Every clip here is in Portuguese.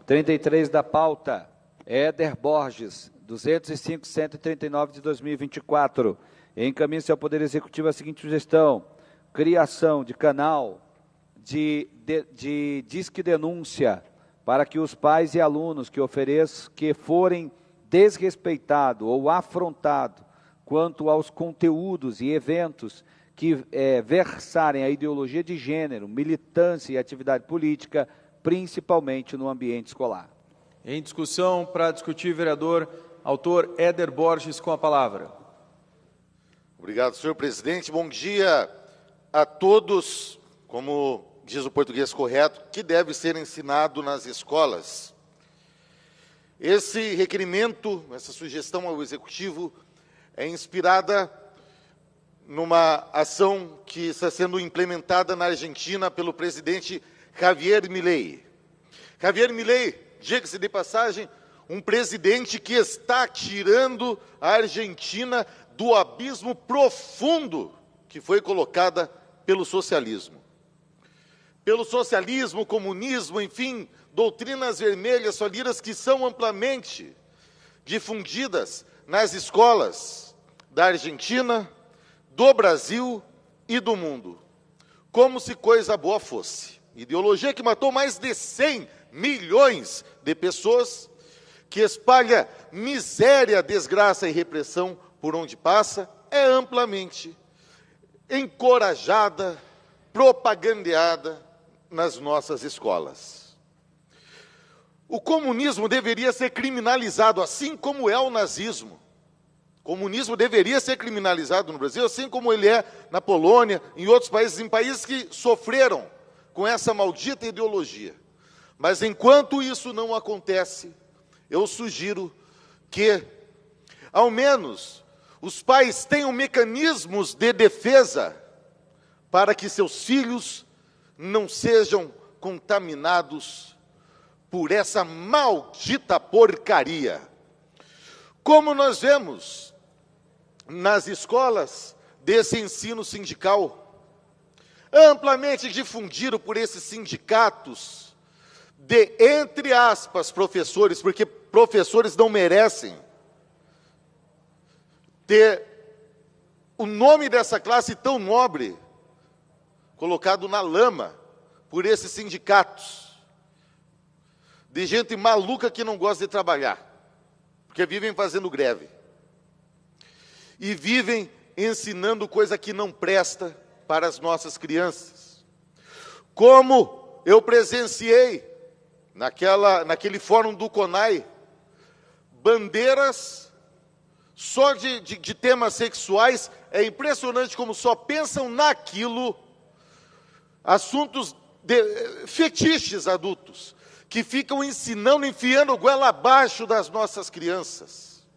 33 da pauta, Éder Borges, 205.139 de 2024. Encaminhe-se ao Poder Executivo a seguinte sugestão: criação de canal de Disque Denúncia para que os pais e alunos que forem desrespeitados ou afrontados quanto aos conteúdos e eventos que versarem a ideologia de gênero, militância e atividade política, principalmente no ambiente escolar. Em discussão, para discutir, vereador, autor Éder Borges, com a palavra. Obrigado, senhor presidente. Bom dia a todos. Como diz o português correto, que deve ser ensinado nas escolas. Esse requerimento, essa sugestão ao Executivo, é inspirada numa ação que está sendo implementada na Argentina pelo presidente Javier Milei. Javier Milei, diga-se de passagem, um presidente que está tirando a Argentina do abismo profundo que foi colocada pelo socialismo. Pelo socialismo, comunismo, enfim, doutrinas vermelhas, solidas que são amplamente difundidas nas escolas da Argentina, do Brasil e do mundo. Como se coisa boa fosse. Ideologia que matou mais de 100 milhões de pessoas, que espalha miséria, desgraça e repressão por onde passa, é amplamente encorajada, propagandeada nas nossas escolas. O comunismo deveria ser criminalizado, assim como é o nazismo. O comunismo deveria ser criminalizado no Brasil, assim como ele é na Polônia, em outros países, em países que sofreram com essa maldita ideologia. Mas enquanto isso não acontece, eu sugiro que, ao menos, os pais tenham mecanismos de defesa para que seus filhos não sejam contaminados por essa maldita porcaria. Como nós vemos nas escolas desse ensino sindical, amplamente difundido por esses sindicatos de, entre aspas, professores, porque professores não merecem ter o nome dessa classe tão nobre colocado na lama por esses sindicatos de gente maluca que não gosta de trabalhar, porque vivem fazendo greve e vivem ensinando coisa que não presta para as nossas crianças. Como eu presenciei naquele fórum do CONAI, bandeiras só de temas sexuais, é impressionante como só pensam naquilo, assuntos fetiches adultos, que ficam ensinando, enfiando goela abaixo das nossas crianças.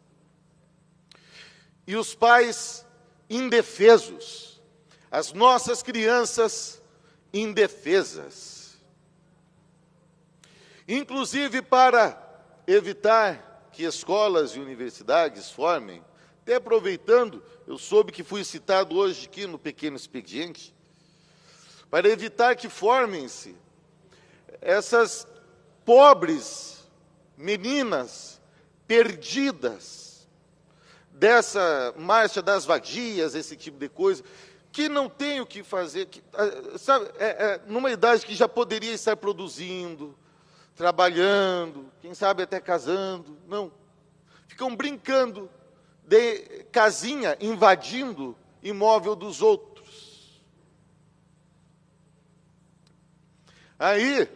E os pais indefesos, as nossas crianças indefesas. Inclusive para evitar que escolas e universidades formem, até aproveitando, eu soube que fui citado hoje aqui no pequeno expediente, para evitar que formem-se essas pobres meninas perdidas dessa marcha das vadias, esse tipo de coisa, que não tem o que fazer, sabe, numa idade que já poderia estar produzindo, trabalhando, quem sabe até casando, não. Ficam brincando de casinha, invadindo imóvel dos outros. Aí,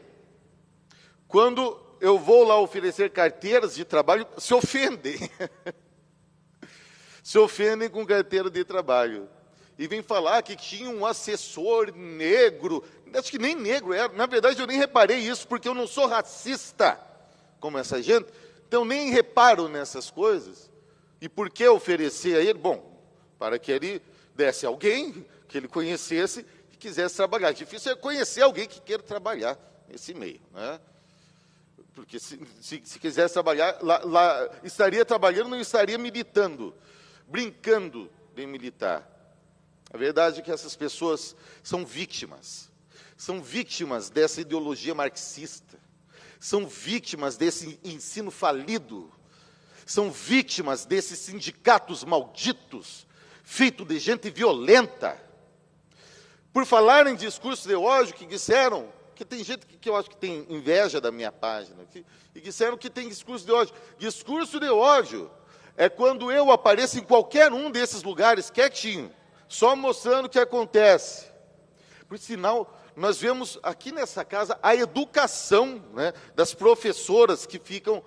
quando eu vou lá oferecer carteiras de trabalho, se ofendem. Se ofendem com carteira de trabalho. E vem falar que tinha um assessor negro. Acho que nem negro era. Na verdade, eu nem reparei isso, porque eu não sou racista como essa gente. Então, nem reparo nessas coisas. E por que oferecer a ele? Bom, para que ele desse alguém que ele conhecesse e quisesse trabalhar. Difícil é conhecer alguém que queira trabalhar nesse meio, né? Porque se quisesse trabalhar, lá estaria trabalhando, não estaria militando, brincando de militar. A verdade é que essas pessoas são vítimas dessa ideologia marxista, são vítimas desse ensino falido, são vítimas desses sindicatos malditos, feito de gente violenta. Por falar em discurso de ódio, que disseram, que tem gente que eu acho que tem inveja da minha página, e disseram que tem discurso de ódio. Discurso de ódio é quando eu apareço em qualquer um desses lugares quietinho, só mostrando o que acontece. Por sinal, nós vemos aqui nessa casa a educação, né, das professoras que ficam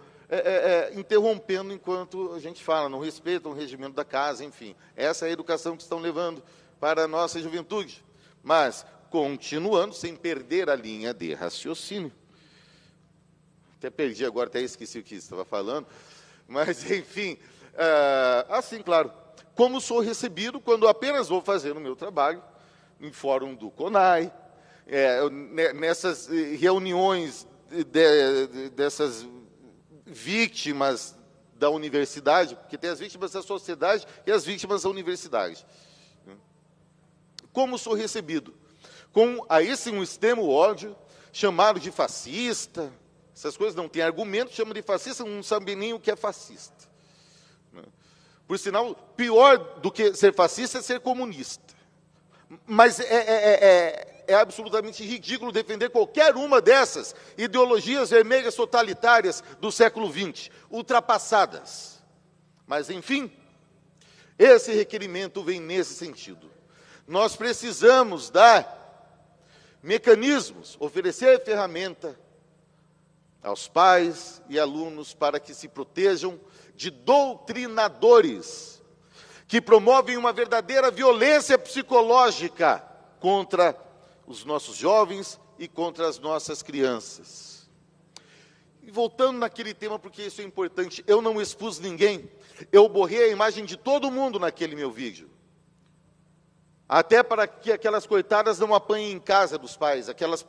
interrompendo enquanto a gente fala, não respeitam o regimento da casa, enfim. Essa é a educação que estão levando para a nossa juventude. Mas, continuando, sem perder a linha de raciocínio. Até perdi agora, até esqueci o que estava falando. Mas, enfim, assim, claro, como sou recebido quando apenas vou fazer o meu trabalho, em fórum do CONAI, nessas reuniões dessas vítimas da universidade, porque tem as vítimas da sociedade e as vítimas da universidade. Como sou recebido? Com aí sim um extremo ódio, chamado de fascista, essas coisas não têm argumento, chamam de fascista, não sabem nem o que é fascista. Por sinal, pior do que ser fascista é ser comunista. Mas é absolutamente ridículo defender qualquer uma dessas ideologias vermelhas totalitárias do século XX, ultrapassadas. Mas, enfim, esse requerimento vem nesse sentido. Nós precisamos dar mecanismos, oferecer ferramenta aos pais e alunos para que se protejam de doutrinadores que promovem uma verdadeira violência psicológica contra os nossos jovens e contra as nossas crianças. E voltando naquele tema, porque isso é importante, eu não expus ninguém, eu borrei a imagem de todo mundo naquele meu vídeo. Até para que aquelas coitadas não apanhem em casa dos pais, aquelas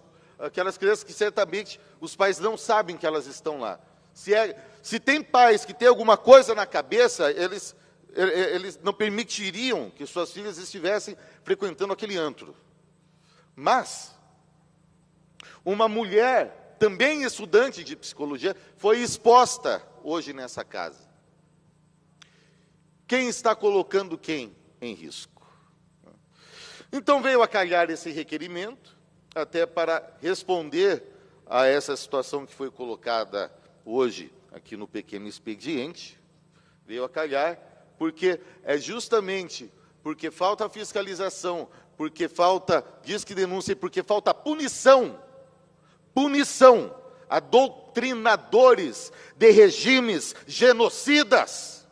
crianças que certamente os pais não sabem que elas estão lá. Se tem pais que têm alguma coisa na cabeça, eles não permitiriam que suas filhas estivessem frequentando aquele antro. Mas, uma mulher, também estudante de psicologia, foi exposta hoje nessa casa. Quem está colocando quem em risco? Então veio a calhar esse requerimento, até para responder a essa situação que foi colocada hoje aqui no pequeno expediente. Veio a calhar porque é justamente porque falta fiscalização, porque falta disque denúncia, porque falta punição a doutrinadores de regimes genocidas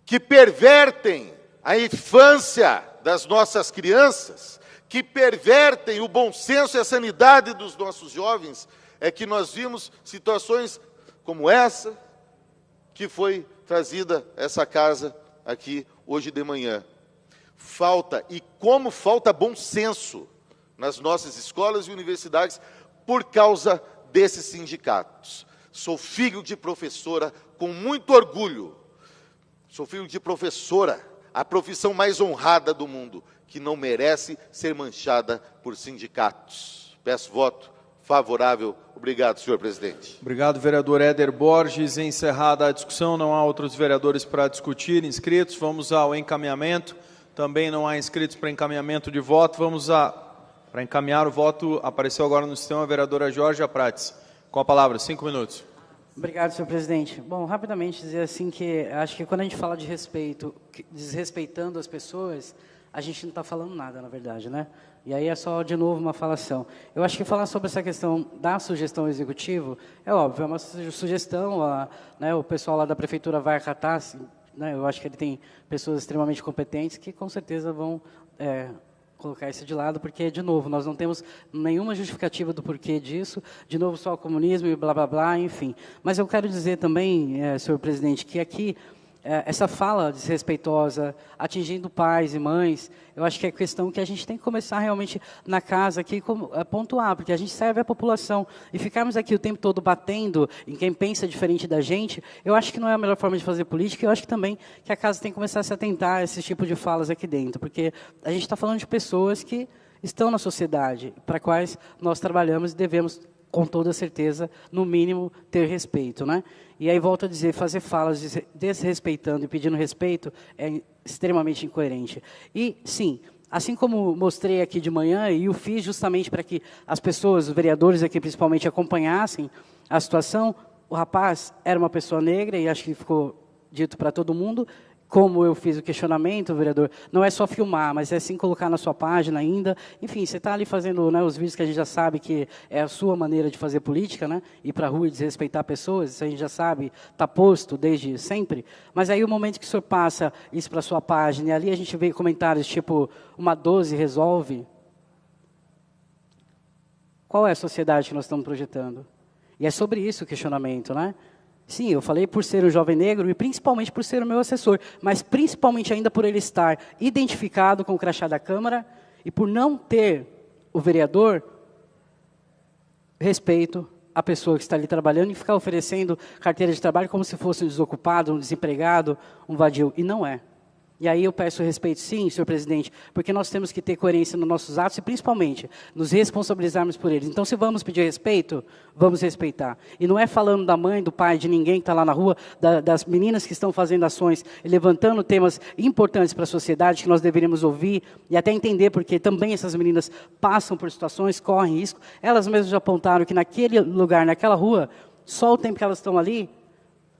que pervertem a infância das nossas crianças, que pervertem o bom senso e a sanidade dos nossos jovens, é que nós vimos situações como essa, que foi trazida essa casa aqui hoje de manhã. E como falta bom senso nas nossas escolas e universidades por causa desses sindicatos. Sou filho de professora com muito orgulho. Sou filho de professora, a profissão mais honrada do mundo, que não merece ser manchada por sindicatos. Peço voto favorável. Obrigado, senhor presidente. Obrigado, vereador Éder Borges. Encerrada a discussão, não há outros vereadores para discutir, inscritos. Vamos ao encaminhamento. Também não há inscritos para encaminhamento de voto. Para encaminhar o voto, apareceu agora no sistema a vereadora Georgia Prates. Com a palavra, 5 minutos. Obrigado, senhor presidente. Bom, rapidamente dizer assim que acho que quando a gente fala de respeito, desrespeitando as pessoas, a gente não está falando nada, na verdade, né? E aí é só, de novo, uma falação. Eu acho que falar sobre essa questão da sugestão executiva, é óbvio, é uma sugestão, né, o pessoal lá da prefeitura vai acatar, assim, né, eu acho que ele tem pessoas extremamente competentes que, com certeza, vão colocar isso de lado, porque, de novo, nós não temos nenhuma justificativa do porquê disso, de novo, só o comunismo e blá, blá, blá, enfim. Mas eu quero dizer também, senhor presidente, que aqui, essa fala desrespeitosa, atingindo pais e mães, eu acho que é questão que a gente tem que começar realmente na casa aqui, pontuar, porque a gente serve a população, e ficarmos aqui o tempo todo batendo em quem pensa diferente da gente, eu acho que não é a melhor forma de fazer política, e eu acho que também que a casa tem que começar a se atentar a esse tipo de falas aqui dentro, porque a gente está falando de pessoas que estão na sociedade, para quais nós trabalhamos e devemos com toda certeza, no mínimo, ter respeito, né? E aí, volto a dizer, fazer falas desrespeitando e pedindo respeito é extremamente incoerente. E, sim, assim como mostrei aqui de manhã, e eu fiz justamente para que as pessoas, os vereadores aqui principalmente, acompanhassem a situação, o rapaz era uma pessoa negra, e acho que ficou dito para todo mundo. Como eu fiz o questionamento, vereador, não é só filmar, mas é sim colocar na sua página ainda. Enfim, você está ali fazendo, né, os vídeos que a gente já sabe que é a sua maneira de fazer política, né, ir para a rua e desrespeitar pessoas, isso a gente já sabe, está posto desde sempre. Mas aí o momento que o senhor passa isso para a sua página, e ali a gente vê comentários tipo, uma 12 resolve. Qual é a sociedade que nós estamos projetando? E é sobre isso o questionamento, né? Sim, eu falei por ser um jovem negro e principalmente por ser o meu assessor, mas principalmente ainda por ele estar identificado com o crachá da Câmara e por não ter o vereador respeito à pessoa que está ali trabalhando e ficar oferecendo carteira de trabalho como se fosse um desocupado, um desempregado, um vadio, e não é. E aí eu peço respeito, sim, senhor presidente, porque nós temos que ter coerência nos nossos atos e, principalmente, nos responsabilizarmos por eles. Então, se vamos pedir respeito, vamos respeitar. E não é falando da mãe, do pai, de ninguém que está lá na rua, das meninas que estão fazendo ações e levantando temas importantes para a sociedade que nós deveríamos ouvir e até entender, porque também essas meninas passam por situações, correm risco. Elas mesmas já apontaram que naquele lugar, naquela rua, só o tempo que elas estão ali,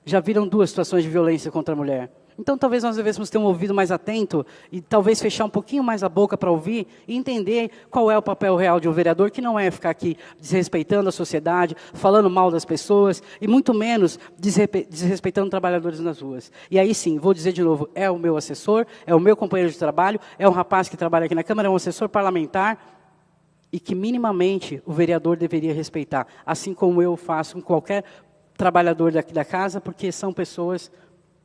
já viram 2 situações de violência contra a mulher. Então, talvez nós devêssemos ter um ouvido mais atento e talvez fechar um pouquinho mais a boca para ouvir e entender qual é o papel real de um vereador, que não é ficar aqui desrespeitando a sociedade, falando mal das pessoas e muito menos desrespeitando trabalhadores nas ruas. E aí sim, vou dizer de novo, é o meu assessor, é o meu companheiro de trabalho, é um rapaz que trabalha aqui na Câmara, é um assessor parlamentar e que minimamente o vereador deveria respeitar, assim como eu faço com qualquer trabalhador daqui da casa, porque são pessoas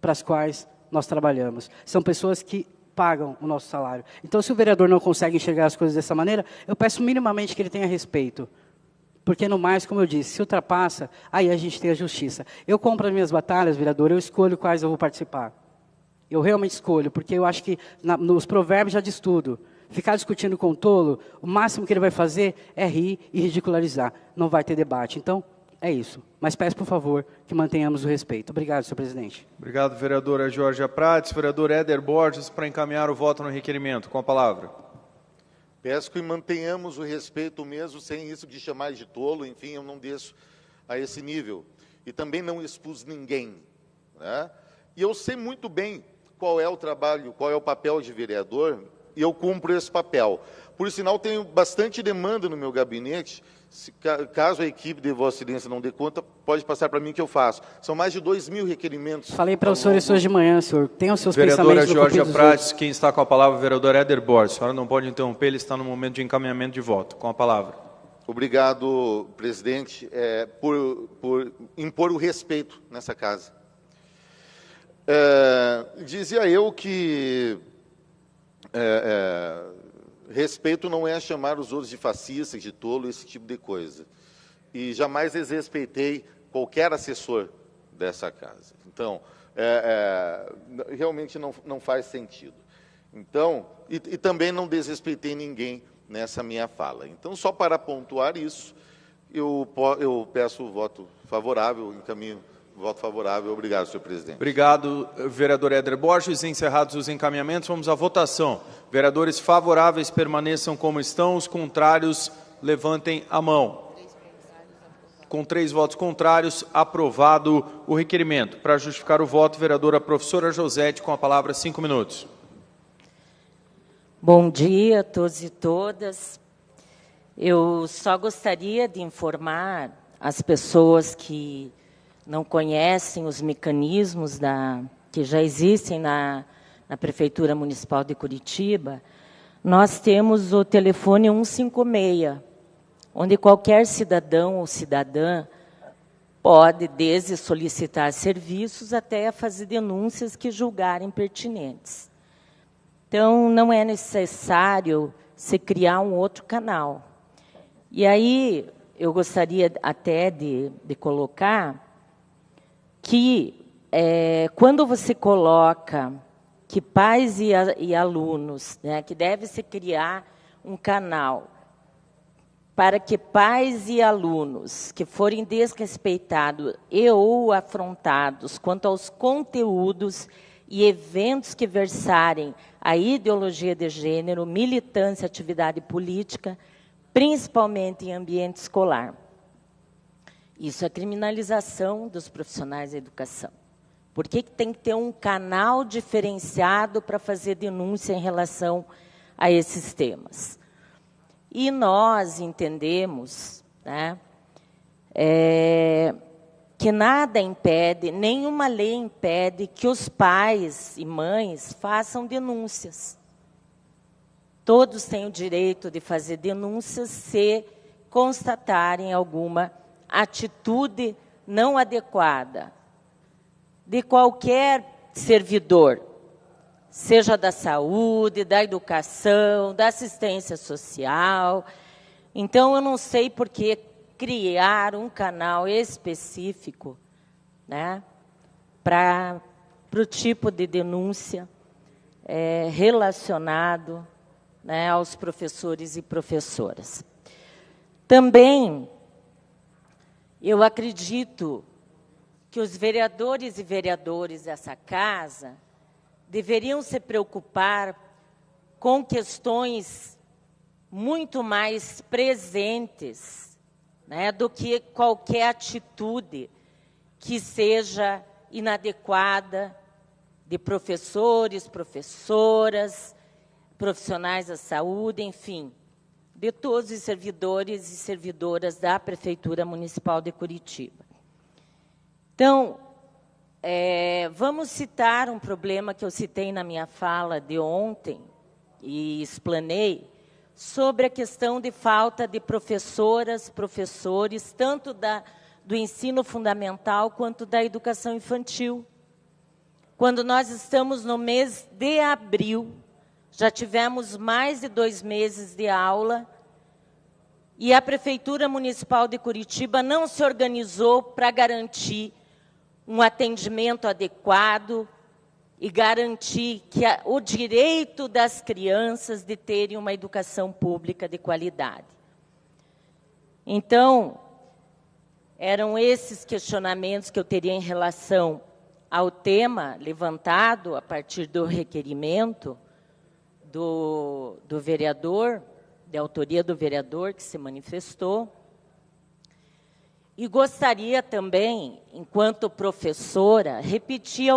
para as quais nós trabalhamos. São pessoas que pagam o nosso salário. Então, se o vereador não consegue enxergar as coisas dessa maneira, eu peço minimamente que ele tenha respeito. Porque, no mais, como eu disse, se ultrapassa, aí a gente tem a justiça. Eu compro as minhas batalhas, vereador, eu escolho quais eu vou participar. Eu realmente escolho, porque eu acho que nos provérbios já diz tudo. Ficar discutindo com o tolo, o máximo que ele vai fazer é rir e ridicularizar. Não vai ter debate. Então, é isso. Mas peço, por favor, que mantenhamos o respeito. Obrigado, senhor presidente. Obrigado, vereadora Georgia Prates. Vereador Éder Borges, para encaminhar o voto no requerimento. Com a palavra. Peço que mantenhamos o respeito mesmo, sem isso de chamar de tolo, enfim, eu não desço a esse nível. E também não expus ninguém, né? E eu sei muito bem qual é o trabalho, qual é o papel de vereador, e eu cumpro esse papel. Por sinal, tenho bastante demanda no meu gabinete. Caso a equipe de Vossa Excelência não dê conta, pode passar para mim que eu faço. São mais de 2.000 requerimentos. Falei para o senhor isso hoje de manhã, senhor. Tem os seus vereadora pensamentos. Vereadora Georgia Prates, quem está com a palavra, vereador Éder Borges. A senhora não pode interromper, ele está no momento de encaminhamento de voto. Com a palavra. Obrigado, presidente, por impor o respeito nessa casa. Dizia eu que respeito não é chamar os outros de fascistas, de tolo, esse tipo de coisa. E jamais desrespeitei qualquer assessor dessa casa. Então, realmente não faz sentido. Então, e também não desrespeitei ninguém nessa minha fala. Então, só para pontuar isso, eu peço o voto favorável, encaminho o voto favorável. Obrigado, senhor presidente. Obrigado, vereador Éder Borges. Encerrados os encaminhamentos, vamos à votação. Vereadores favoráveis permaneçam como estão, os contrários levantem a mão. Com 3 votos contrários, aprovado o requerimento. Para justificar o voto, vereadora professora Josete, com a palavra, 5 minutos. Bom dia a todos e todas. Eu só gostaria de informar as pessoas que não conhecem os mecanismos que já existem na Prefeitura Municipal de Curitiba. Nós temos o telefone 156, onde qualquer cidadão ou cidadã pode, desde solicitar serviços até fazer denúncias que julgarem pertinentes. Então, não é necessário se criar um outro canal. E aí, eu gostaria até de colocar que, quando você coloca que pais e alunos, né, que deve se criar um canal para que pais e alunos que forem desrespeitados e ou afrontados quanto aos conteúdos e eventos que versarem a ideologia de gênero, militância e atividade política, principalmente em ambiente escolar. Isso é criminalização dos profissionais da educação. Por que tem que ter um canal diferenciado para fazer denúncia em relação a esses temas? E nós entendemos, né, que nada impede, nenhuma lei impede que os pais e mães façam denúncias. Todos têm o direito de fazer denúncias se constatarem alguma atitude não adequada de qualquer servidor, seja da saúde, da educação, da assistência social. Então, eu não sei por que criar um canal específico, né, para o tipo de denúncia relacionado, né, aos professores e professoras. Também, eu acredito que os vereadores e vereadoras dessa casa deveriam se preocupar com questões muito mais presentes, né, do que qualquer atitude que seja inadequada de professores, professoras, profissionais da saúde, enfim, de todos os servidores e servidoras da Prefeitura Municipal de Curitiba. Então, vamos citar um problema que eu citei na minha fala de ontem e explanei sobre a questão de falta de professoras, professores, tanto do ensino fundamental quanto da educação infantil. Quando nós estamos no mês de abril, já tivemos mais de 2 meses de aula e a Prefeitura Municipal de Curitiba não se organizou para garantir um atendimento adequado e garantir que o direito das crianças de terem uma educação pública de qualidade. Então, eram esses questionamentos que eu teria em relação ao tema levantado a partir do requerimento do vereador, de autoria do vereador que se manifestou. E gostaria também, enquanto professora, repetir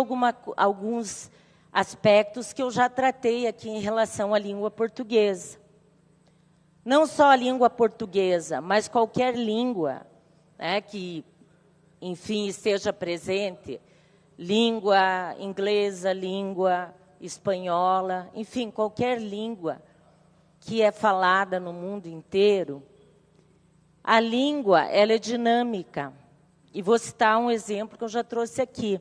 alguns aspectos que eu já tratei aqui em relação à língua portuguesa. Não só a língua portuguesa, mas qualquer língua, né, que, enfim, esteja presente, língua inglesa, língua espanhola, enfim, qualquer língua que é falada no mundo inteiro. A língua, ela é dinâmica. E vou citar um exemplo que eu já trouxe aqui.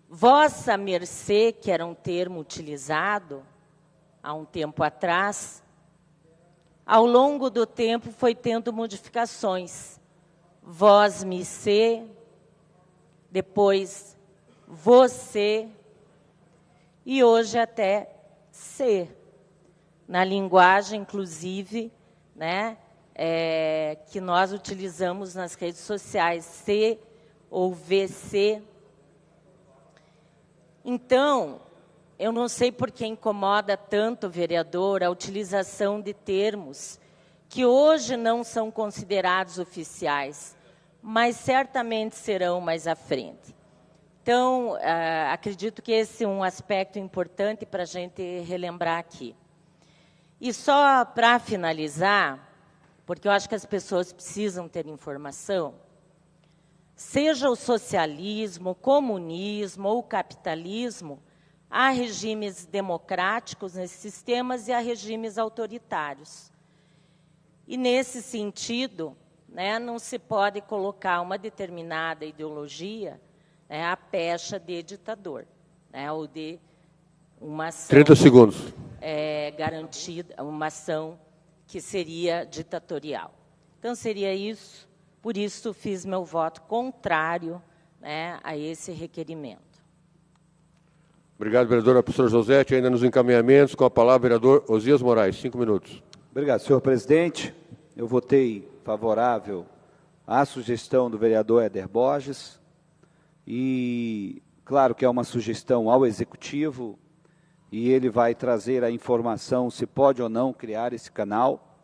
Vossa mercê, que era um termo utilizado há um tempo atrás, ao longo do tempo foi tendo modificações. Vós me sê, depois você, e hoje até ser. Na linguagem, inclusive, né, que nós utilizamos nas redes sociais, C ou VC. Então, eu não sei por que incomoda tanto o vereador a utilização de termos que hoje não são considerados oficiais, mas certamente serão mais à frente. Então, acredito que esse é um aspecto importante para a gente relembrar aqui. E só para finalizar, porque eu acho que as pessoas precisam ter informação, seja o socialismo, o comunismo ou o capitalismo, há regimes democráticos nesses sistemas e há regimes autoritários. E, nesse sentido, né, não se pode colocar uma determinada ideologia, né, a pecha de ditador, né, ou de uma ação... 30 segundos. Garantida, uma ação que seria ditatorial. Então, seria isso. Por isso, fiz meu voto contrário, né, a esse requerimento. Obrigado, vereadora professora Josete. Ainda nos encaminhamentos, com a palavra, vereador Osias Moraes. 5 minutos. Obrigado, senhor presidente. Eu votei favorável à sugestão do vereador Éder Borges e, claro que é uma sugestão ao Executivo e ele vai trazer a informação se pode ou não criar esse canal.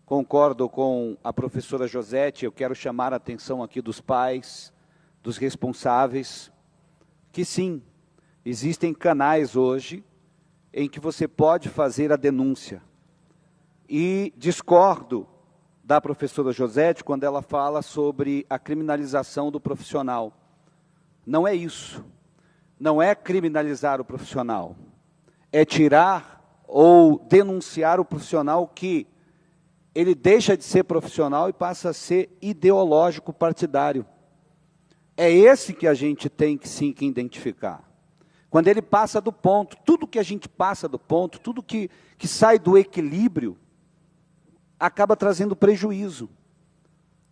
Concordo com a professora Josete, eu quero chamar a atenção aqui dos pais, dos responsáveis, que sim, existem canais hoje em que você pode fazer a denúncia. E discordo da professora Josete quando ela fala sobre a criminalização do profissional. Não é isso. Não é criminalizar o profissional. É tirar ou denunciar o profissional que ele deixa de ser profissional e passa a ser ideológico partidário. É esse que a gente tem que sim que identificar. Quando ele passa do ponto, tudo que a gente passa do ponto, tudo que sai do equilíbrio, acaba trazendo prejuízo.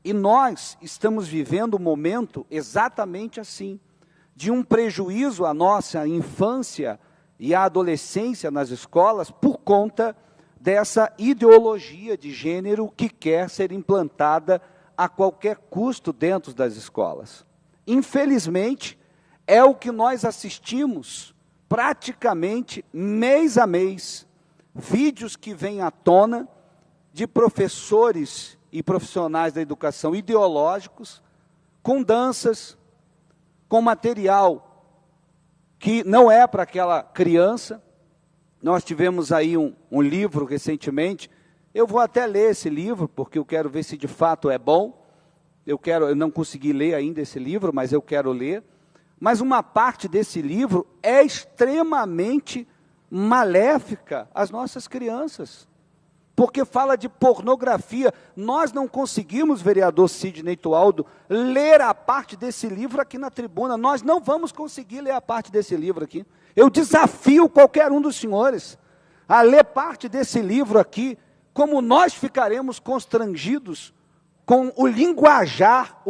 E nós estamos vivendo um momento exatamente assim, de um prejuízo à nossa infância e à adolescência nas escolas por conta dessa ideologia de gênero que quer ser implantada a qualquer custo dentro das escolas. Infelizmente, é o que nós assistimos praticamente mês a mês, vídeos que vêm à tona de professores e profissionais da educação ideológicos, com danças, com material que não é para aquela criança. Nós tivemos aí um livro recentemente, eu vou até ler esse livro, porque eu quero ver se de fato é bom. Eu não consegui ler ainda esse livro, mas eu quero ler. Mas uma parte desse livro é extremamente maléfica às nossas crianças, porque fala de pornografia. Nós não conseguimos, vereador Sidney Tualdo, ler a parte desse livro aqui na tribuna. Nós não vamos conseguir ler a parte desse livro aqui. Eu desafio qualquer um dos senhores a ler parte desse livro aqui, como nós ficaremos constrangidos com o linguajar,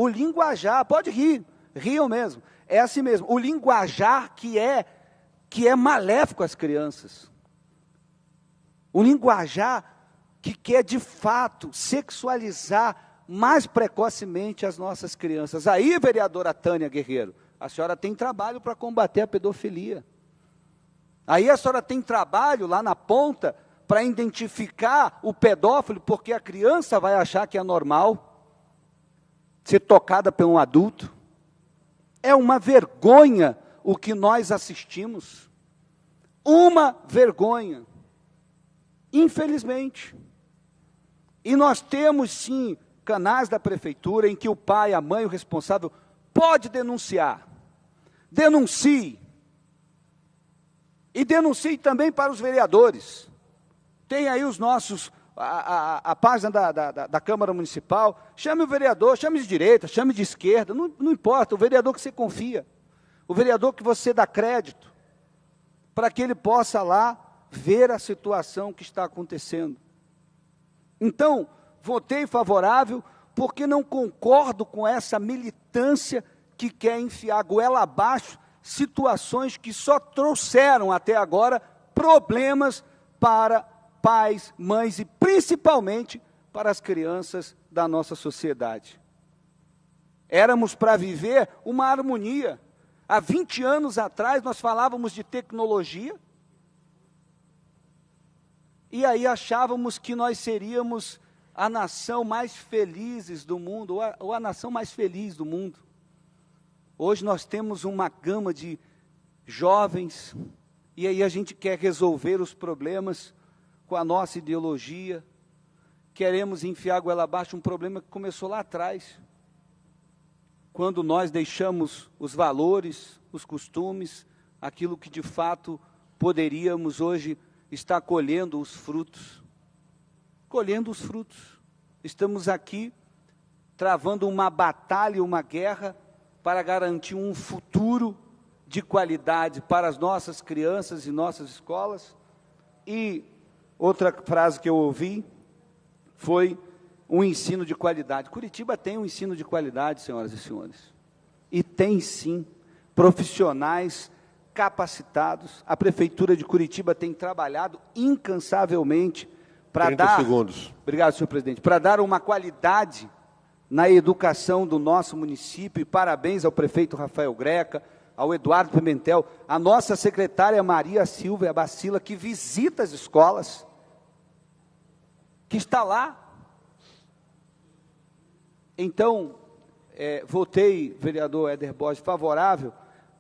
pode rir, riam mesmo, é assim mesmo, o linguajar que é maléfico às crianças. O linguajar que quer, de fato, sexualizar mais precocemente as nossas crianças. Aí, vereadora Tânia Guerreiro, a senhora tem trabalho para combater a pedofilia. Aí a senhora tem trabalho lá na ponta para identificar o pedófilo, porque a criança vai achar que é normal ser tocada por um adulto. É uma vergonha o que nós assistimos. Uma vergonha. Infelizmente. E nós temos, sim, canais da prefeitura em que o pai, a mãe, o responsável, pode denunciar. Denuncie. E denuncie também para os vereadores. Tem aí os nossos, a página da Câmara Municipal. Chame o vereador, chame de direita, chame de esquerda, não importa, o vereador que você confia. O vereador que você dá crédito, para que ele possa lá ver a situação que está acontecendo. Então, votei favorável, porque não concordo com essa militância que quer enfiar goela abaixo situações que só trouxeram até agora problemas para pais, mães e principalmente para as crianças da nossa sociedade. Éramos para viver uma harmonia. Há 20 anos atrás nós falávamos de tecnologia e aí achávamos que nós seríamos a nação mais feliz do mundo, ou a nação mais feliz do mundo. Hoje nós temos uma gama de jovens, e aí a gente quer resolver os problemas com a nossa ideologia, queremos enfiar a goela abaixo um problema que começou lá atrás, quando nós deixamos os valores, os costumes, aquilo que de fato poderíamos hoje estar colhendo os frutos. Colhendo os frutos. Estamos aqui travando uma batalha, uma guerra, para garantir um futuro de qualidade para as nossas crianças e nossas escolas. E outra frase que eu ouvi foi um ensino de qualidade. Curitiba tem um ensino de qualidade, senhoras e senhores. E tem sim profissionais capacitados. A Prefeitura de Curitiba tem trabalhado incansavelmente para 30 segundos. Obrigado, senhor presidente. Para dar uma qualidade na educação do nosso município, e parabéns ao prefeito Rafael Greca, ao Eduardo Pimentel, a nossa secretária Maria Silvia Bacila, que visita as escolas, que está lá. Então, votei, vereador Éder Borges, favorável,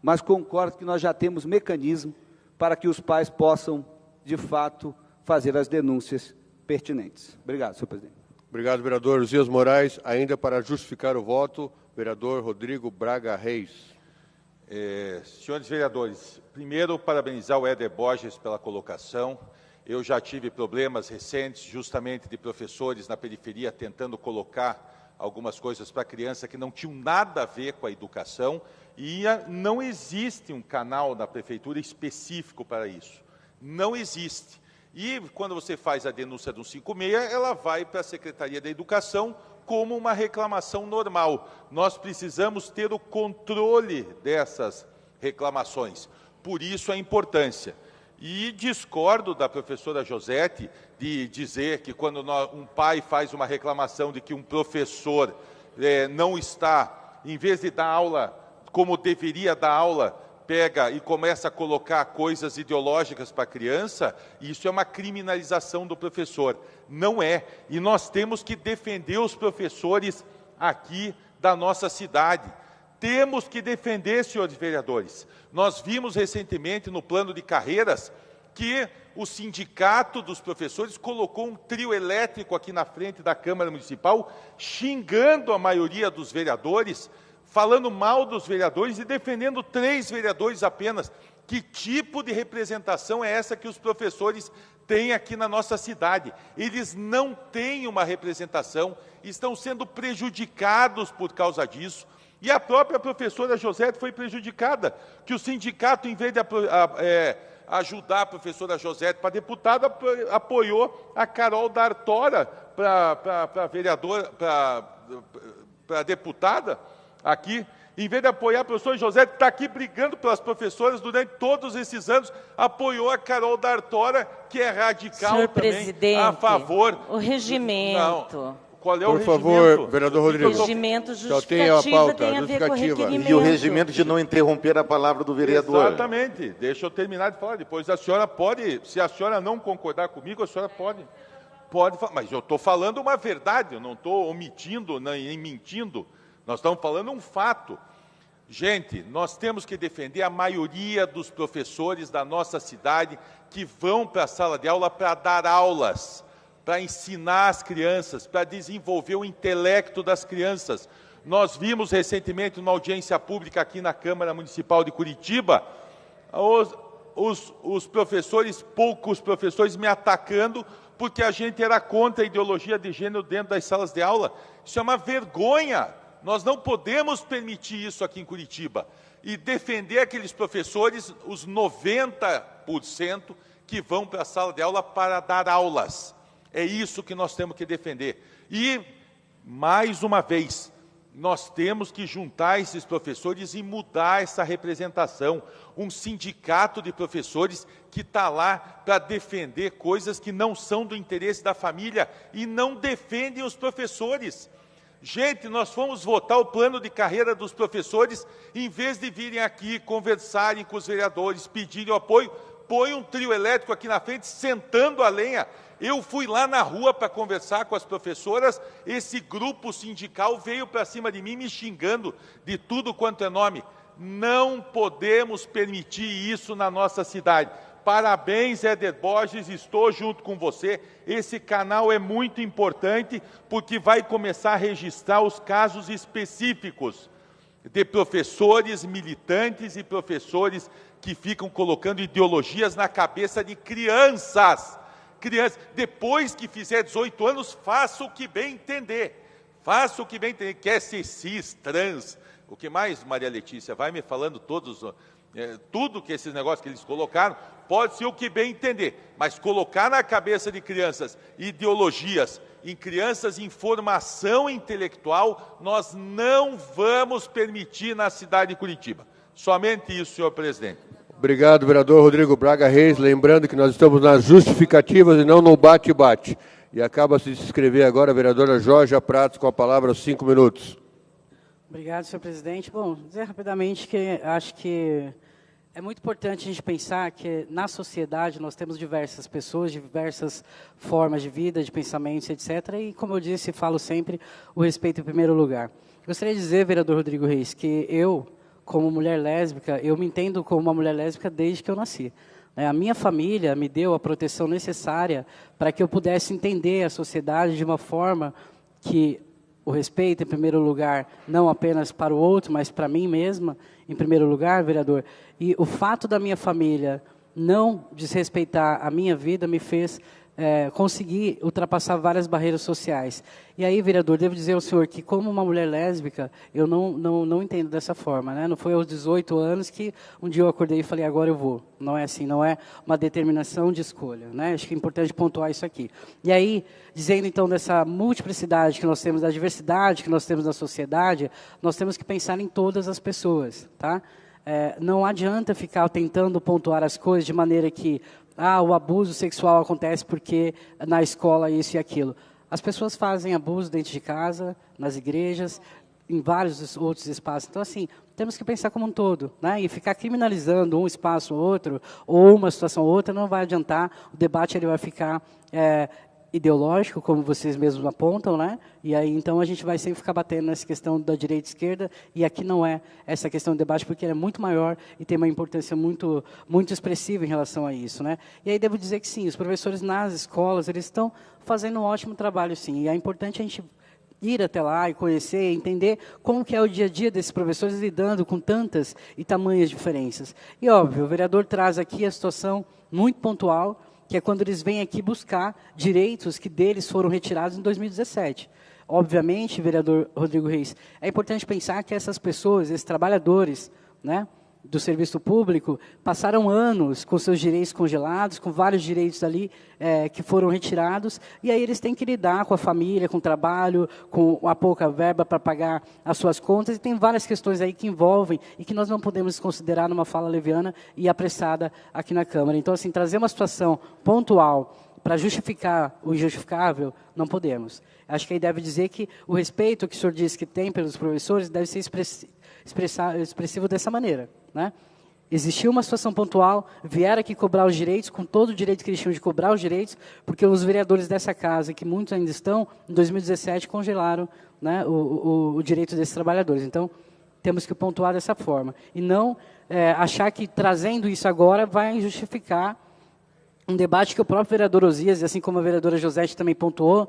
mas concordo que nós já temos mecanismo para que os pais possam, de fato, fazer as denúncias pertinentes. Obrigado, senhor presidente. Obrigado, vereador Uzias Moraes. Ainda para justificar o voto, vereador Rodrigo Braga Reis. Senhores vereadores, primeiro, parabenizar o Éder Borges pela colocação. Eu já tive problemas recentes, justamente de professores na periferia tentando colocar algumas coisas para a criança que não tinham nada a ver com a educação, e não existe um canal na prefeitura específico para isso. Não existe. E quando você faz a denúncia do 156, ela vai para a Secretaria da Educação como uma reclamação normal. Nós precisamos ter o controle dessas reclamações. Por isso a importância. E discordo da professora Josete de dizer que quando um pai faz uma reclamação de que um professor não está, em vez de dar aula como deveria dar aula, pega e começa a colocar coisas ideológicas para a criança, isso é uma criminalização do professor. Não é. E nós temos que defender os professores aqui da nossa cidade. Temos que defender, senhores vereadores. Nós vimos recentemente no plano de carreiras que o sindicato dos professores colocou um trio elétrico aqui na frente da Câmara Municipal, xingando a maioria dos vereadores, falando mal dos vereadores e defendendo 3 vereadores apenas. Que tipo de representação é essa que os professores têm aqui na nossa cidade? Eles não têm uma representação, estão sendo prejudicados por causa disso. E a própria professora Josete foi prejudicada, que o sindicato, em vez de ajudar a professora Josete para deputada, apoiou a Carol D'Artora para vereadora, para deputada aqui. Em vez de apoiar a professora Josete, que está aqui brigando pelas professoras durante todos esses anos, apoiou a Carol D'Artora, que é radical Senhor também, presidente, a favor. O regimento. Não. Qual é Por o regimento? favor, vereador Rodrigo. O regimento Só tem a justificativa pauta, tem a ver com o justificativa. requerimento. E o regimento de não interromper a palavra do vereador. Exatamente. Deixa eu terminar de falar. Depois a senhora pode, se a senhora não concordar comigo, a senhora pode falar. Mas eu estou falando uma verdade, eu não estou omitindo nem mentindo. Nós estamos falando um fato. Gente, nós temos que defender a maioria dos professores da nossa cidade que vão para a sala de aula para dar aulas, para ensinar as crianças, para desenvolver o intelecto das crianças. Nós vimos recentemente, numa audiência pública aqui na Câmara Municipal de Curitiba, os professores, poucos professores me atacando porque a gente era contra a ideologia de gênero dentro das salas de aula. Isso é uma vergonha. Nós não podemos permitir isso aqui em Curitiba. E defender aqueles professores, os 90% que vão para a sala de aula para dar aulas. É isso que nós temos que defender. E, mais uma vez, nós temos que juntar esses professores e mudar essa representação. Um sindicato de professores que está lá para defender coisas que não são do interesse da família e não defendem os professores. Gente, nós fomos votar o plano de carreira dos professores, em vez de virem aqui conversarem com os vereadores, pedirem o apoio, põe um trio elétrico aqui na frente, sentando a lenha. Eu fui lá na rua para conversar com as professoras, esse grupo sindical veio para cima de mim me xingando de tudo quanto é nome. Não podemos permitir isso na nossa cidade. Parabéns, Éder Borges, estou junto com você. Esse canal é muito importante porque vai começar a registrar os casos específicos de professores militantes e professores que ficam colocando ideologias na cabeça de crianças. Depois que fizer 18 anos, faça o que bem entender. Faça o que bem entender. Quer ser cis, trans, o que mais, Maria Letícia? Vai me falando tudo que esses negócios que eles colocaram, pode ser o que bem entender, mas colocar na cabeça de crianças ideologias, em crianças em formação intelectual, nós não vamos permitir na cidade de Curitiba. Somente isso, senhor presidente. Obrigado, vereador Rodrigo Braga Reis. Lembrando que nós estamos nas justificativas e não no bate-bate. E acaba-se de se inscrever agora a vereadora Jorge Pratos, com a palavra, 5 minutos. Obrigado, senhor presidente. Bom, dizer rapidamente que acho que é muito importante a gente pensar que na sociedade nós temos diversas pessoas, diversas formas de vida, de pensamentos, etc. E, como eu disse, falo sempre, o respeito em primeiro lugar. Gostaria de dizer, vereador Rodrigo Reis, que eu, como mulher lésbica, eu me entendo como uma mulher lésbica desde que eu nasci. A minha família me deu a proteção necessária para que eu pudesse entender a sociedade de uma forma que o respeito, em primeiro lugar, não apenas para o outro, mas para mim mesma, em primeiro lugar, vereador. E o fato da minha família não desrespeitar a minha vida me fez conseguir ultrapassar várias barreiras sociais. E aí, vereador, devo dizer ao senhor que, como uma mulher lésbica, eu não entendo dessa forma, né? Não foi aos 18 anos que um dia eu acordei e falei, agora eu vou. Não é assim, não é uma determinação de escolha, né? Acho que é importante pontuar isso aqui. E aí, dizendo então dessa multiplicidade que nós temos, da diversidade que nós temos na sociedade, nós temos que pensar em todas as pessoas, tá? Não adianta ficar tentando pontuar as coisas de maneira que o abuso sexual acontece porque na escola isso e aquilo. As pessoas fazem abuso dentro de casa, nas igrejas, em vários outros espaços. Então, assim, temos que pensar como um todo, né? E ficar criminalizando um espaço ou outro, ou uma situação ou outra, não vai adiantar. O debate ele vai ficar ideológico, como vocês mesmos apontam, né? E aí, então, a gente vai sempre ficar batendo nessa questão da direita e esquerda, e aqui não é essa questão de debate, porque ela é muito maior e tem uma importância muito, muito expressiva em relação a isso, né? E aí, devo dizer que sim, os professores nas escolas, eles estão fazendo um ótimo trabalho, sim, e é importante a gente ir até lá e conhecer, entender como que é o dia a dia desses professores lidando com tantas e tamanhas diferenças. E, óbvio, o vereador traz aqui a situação muito pontual, que é quando eles vêm aqui buscar direitos que deles foram retirados em 2017. Obviamente, vereador Rodrigo Reis, é importante pensar que essas pessoas, esses trabalhadores, né, do serviço público, passaram anos com seus direitos congelados, com vários direitos ali que foram retirados, e aí eles têm que lidar com a família, com o trabalho, com a pouca verba para pagar as suas contas, e tem várias questões aí que envolvem e que nós não podemos considerar numa fala leviana e apressada aqui na Câmara. Então, assim, trazer uma situação pontual para justificar o injustificável, não podemos. Acho que aí deve dizer que o respeito que o senhor disse que tem pelos professores deve ser expressivo dessa maneira, né? Existiu uma situação pontual, vieram aqui cobrar os direitos, com todo o direito que eles tinham de cobrar os direitos, porque os vereadores dessa casa, que muitos ainda estão, em 2017 congelaram, né, o direito desses trabalhadores. Então, temos que pontuar dessa forma. E não achar que trazendo isso agora vai justificar um debate que o próprio vereador Osias, e assim como a vereadora Josete também pontuou,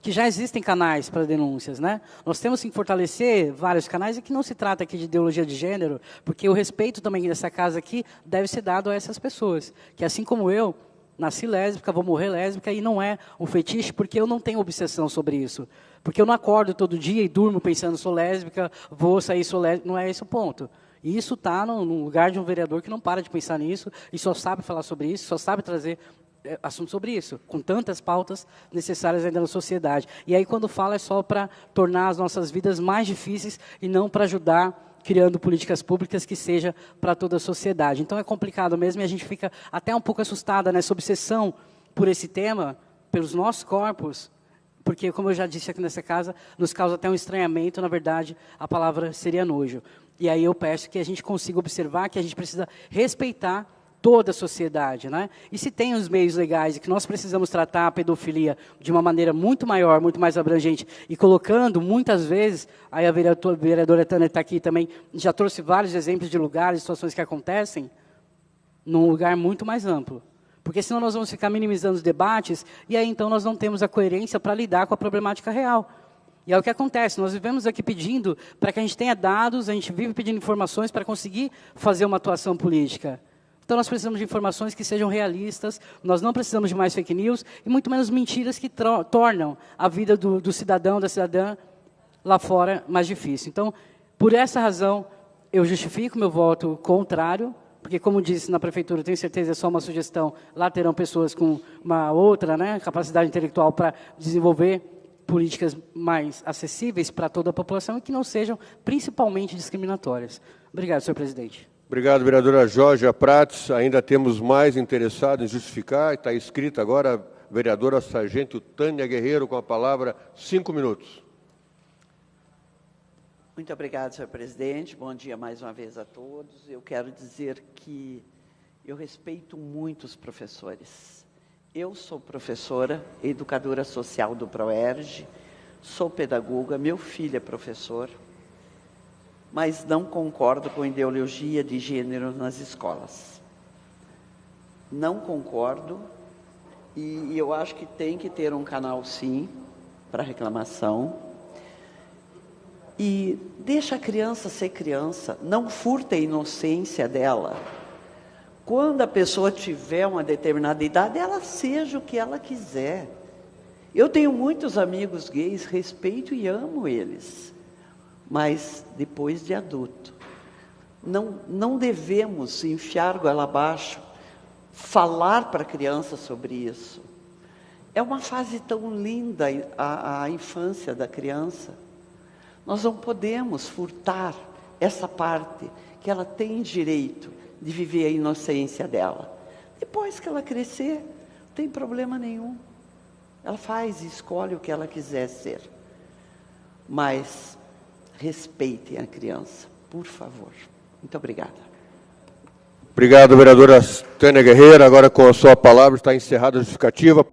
que já existem canais para denúncias, né? Nós temos que fortalecer vários canais, e que não se trata aqui de ideologia de gênero, porque o respeito também dessa casa aqui deve ser dado a essas pessoas, que assim como eu, nasci lésbica, vou morrer lésbica, e não é um fetiche, porque eu não tenho obsessão sobre isso. Porque eu não acordo todo dia e durmo pensando, sou lésbica, vou sair, sou lésbica, não é esse o ponto. E isso está no lugar de um vereador que não para de pensar nisso, e só sabe falar sobre isso, só sabe trazer assunto sobre isso, com tantas pautas necessárias ainda na sociedade. E aí, quando fala, é só para tornar as nossas vidas mais difíceis e não para ajudar, criando políticas públicas que seja para toda a sociedade. Então, é complicado mesmo, e a gente fica até um pouco assustada nessa obsessão por esse tema, pelos nossos corpos, porque, como eu já disse aqui nessa casa, nos causa até um estranhamento, na verdade, a palavra seria nojo. E aí eu peço que a gente consiga observar que a gente precisa respeitar toda a sociedade, né? E se tem os meios legais e que nós precisamos tratar a pedofilia de uma maneira muito maior, muito mais abrangente, e colocando muitas vezes, aí a vereadora Tânia está aqui também, já trouxe vários exemplos de lugares, situações que acontecem, num lugar muito mais amplo. Porque senão nós vamos ficar minimizando os debates, e aí então nós não temos a coerência para lidar com a problemática real. E é o que acontece, nós vivemos aqui pedindo para que a gente tenha dados, a gente vive pedindo informações para conseguir fazer uma atuação política. Então, nós precisamos de informações que sejam realistas, nós não precisamos de mais fake news, e muito menos mentiras que tornam a vida do cidadão, da cidadã, lá fora, mais difícil. Então, por essa razão, eu justifico meu voto contrário, porque, como disse na prefeitura, tenho certeza, é só uma sugestão, lá terão pessoas com uma outra, né, capacidade intelectual para desenvolver políticas mais acessíveis para toda a população e que não sejam principalmente discriminatórias. Obrigado, senhor presidente. Obrigado, vereadora Jorge Prats. Ainda temos mais interessados em justificar. Está escrito agora a vereadora Sargento Tânia Guerreiro com a palavra, 5 minutos. Muito obrigado, senhor presidente. Bom dia mais uma vez a todos. Eu quero dizer que eu respeito muito os professores. Eu sou professora, educadora social do ProERG, sou pedagoga, meu filho é professor, mas não concordo com ideologia de gênero nas escolas. Não concordo, e eu acho que tem que ter um canal, sim, para reclamação. E deixa a criança ser criança, não furta a inocência dela. Quando a pessoa tiver uma determinada idade, ela seja o que ela quiser. Eu tenho muitos amigos gays, respeito e amo eles, mas depois de adulto. Não devemos enfiar goela abaixo, falar para a criança sobre isso. É uma fase tão linda a infância da criança. Nós não podemos furtar essa parte que ela tem direito de viver a inocência dela. Depois que ela crescer, não tem problema nenhum. Ela faz e escolhe o que ela quiser ser. Mas respeitem a criança, por favor. Muito obrigada. Obrigado, vereadora Tânia Guerreiro. Agora, com a sua palavra, está encerrada a justificativa.